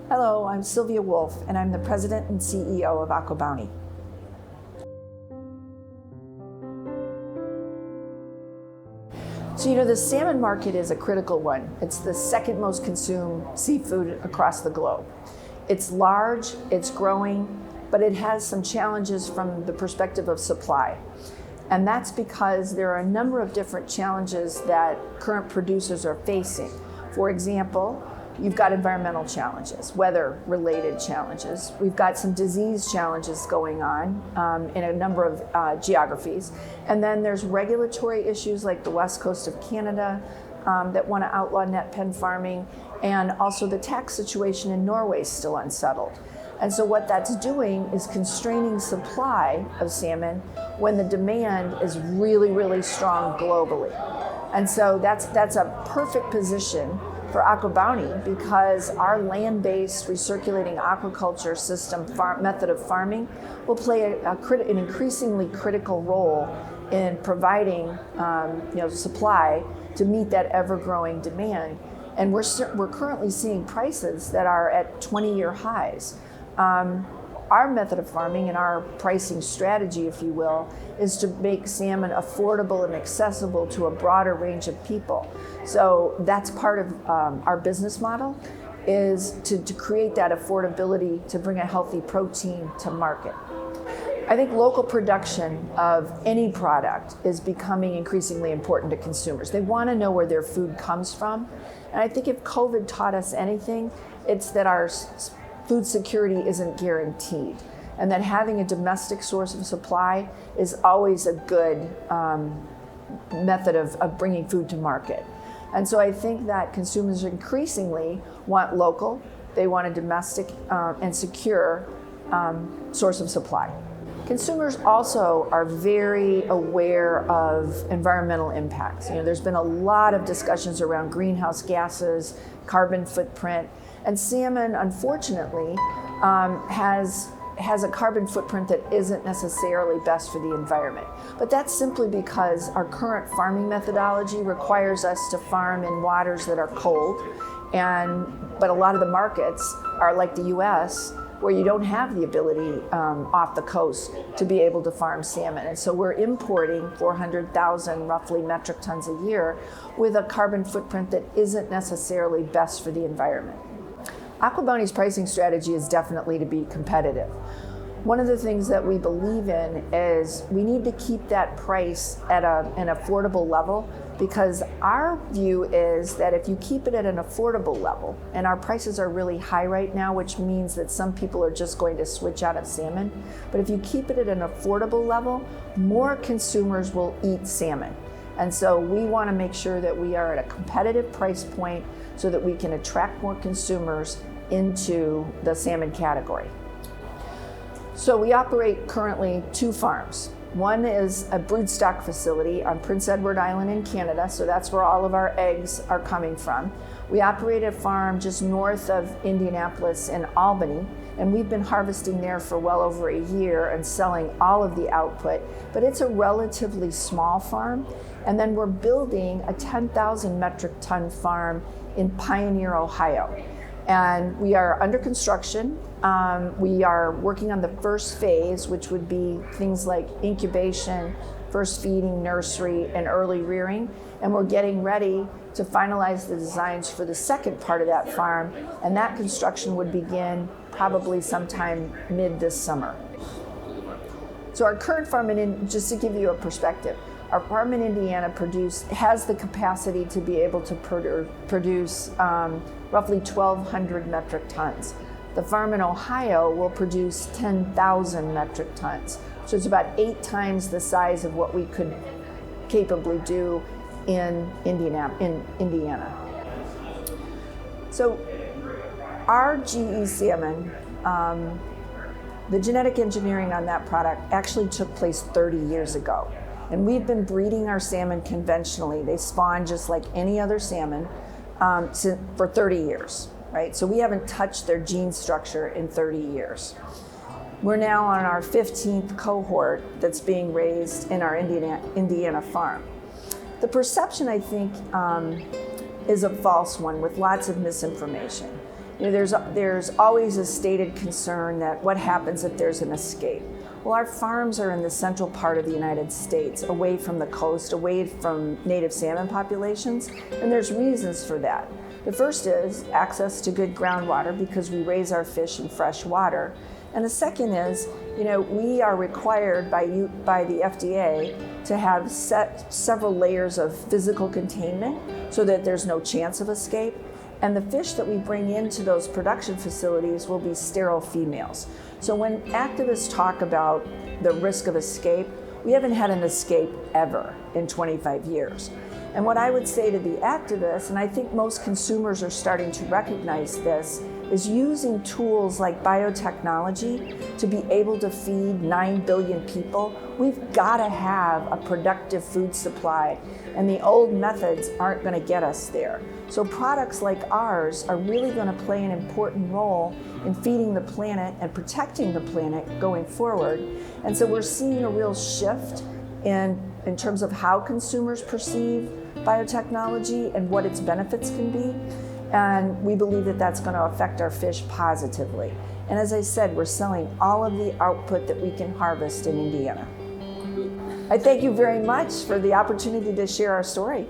Hello, I'm Sylvia Wulf, and I'm the President and CEO of AquaBounty. So the salmon market is a critical one. It's the second most consumed seafood across the globe. It's large, it's growing, but it has some challenges from the perspective of supply. And that's because there are a number of different challenges that current producers are facing. For example, you've got environmental challenges, weather-related challenges. We've got some disease challenges going on in a number of geographies. And then there's regulatory issues like the west coast of Canada that want to outlaw net pen farming, and also the tax situation in Norway is still unsettled. And so what that's doing is constraining supply of salmon when the demand is really, really strong globally. And so that's a perfect position for AquaBounty because our land-based recirculating aquaculture system method of farming will play an increasingly critical role in providing supply to meet that ever-growing demand. And we're currently seeing prices that are at 20-year highs. Our method of farming and our pricing strategy, if you will, is to make salmon affordable and accessible to a broader range of people. So that's part of our business model, is to create that affordability to bring a healthy protein to market. I think local production of any product is becoming increasingly important to consumers. They want to know where their food comes from. And I think if COVID taught us anything, it's that our food security isn't guaranteed, and that having a domestic source of supply is always a good method of bringing food to market. And so I think that consumers increasingly want local, they want a domestic and secure source of supply. Consumers also are very aware of environmental impacts. There's been a lot of discussions around greenhouse gases, carbon footprint, and salmon, unfortunately, has a carbon footprint that isn't necessarily best for the environment. But that's simply because our current farming methodology requires us to farm in waters that are cold, but a lot of the markets are like the US, where you don't have the ability off the coast to be able to farm salmon. And so we're importing 400,000 roughly metric tons a year with a carbon footprint that isn't necessarily best for the environment. AquaBounty's pricing strategy is definitely to be competitive. One of the things that we believe in is we need to keep that price at an affordable level, because our view is that if you keep it at an affordable level, and our prices are really high right now, which means that some people are just going to switch out of salmon, but if you keep it at an affordable level, more consumers will eat salmon. And so we want to make sure that we are at a competitive price point so that we can attract more consumers into the salmon category. So we operate currently 2 farms. One is a broodstock facility on Prince Edward Island in Canada, so that's where all of our eggs are coming from. We operate a farm just north of Indianapolis in Albany, and we've been harvesting there for well over a year and selling all of the output, but it's a relatively small farm. And then we're building a 10,000 metric ton farm in Pioneer, Ohio. And we are under construction. We are working on the first phase, which would be things like incubation, first feeding, nursery, and early rearing. And we're getting ready to finalize the designs for the second part of that farm. And that construction would begin probably sometime mid this summer. So our current farm, just to give you a perspective, our farm in Indiana has the capacity to be able to produce roughly 1,200 metric tons. The farm in Ohio will produce 10,000 metric tons. So it's about 8 times the size of what we could capably do in Indiana. So our GE salmon, the genetic engineering on that product actually took place 30 years ago. And we've been breeding our salmon conventionally. They spawn just like any other salmon for 30 years, right? So we haven't touched their gene structure in 30 years. We're now on our 15th cohort that's being raised in our Indiana farm. The perception, I think, is a false one with lots of misinformation. There's always a stated concern that what happens if there's an escape. Well, our farms are in the central part of the United States, away from the coast, away from native salmon populations, and there's reasons for that. The first is access to good groundwater because we raise our fish in fresh water. And the second is, we are required by the FDA to have several layers of physical containment so that there's no chance of escape. And the fish that we bring into those production facilities will be sterile females. So when activists talk about the risk of escape, we haven't had an escape ever in 25 years. And what I would say to the activists, and I think most consumers are starting to recognize this, is using tools like biotechnology to be able to feed 9 billion people. We've got to have a productive food supply, and the old methods aren't going to get us there. So products like ours are really going to play an important role in feeding the planet and protecting the planet going forward. And so we're seeing a real shift in terms of how consumers perceive biotechnology and what its benefits can be. And we believe that that's going to affect our fish positively. And as I said, we're selling all of the output that we can harvest in Indiana. I thank you very much for the opportunity to share our story.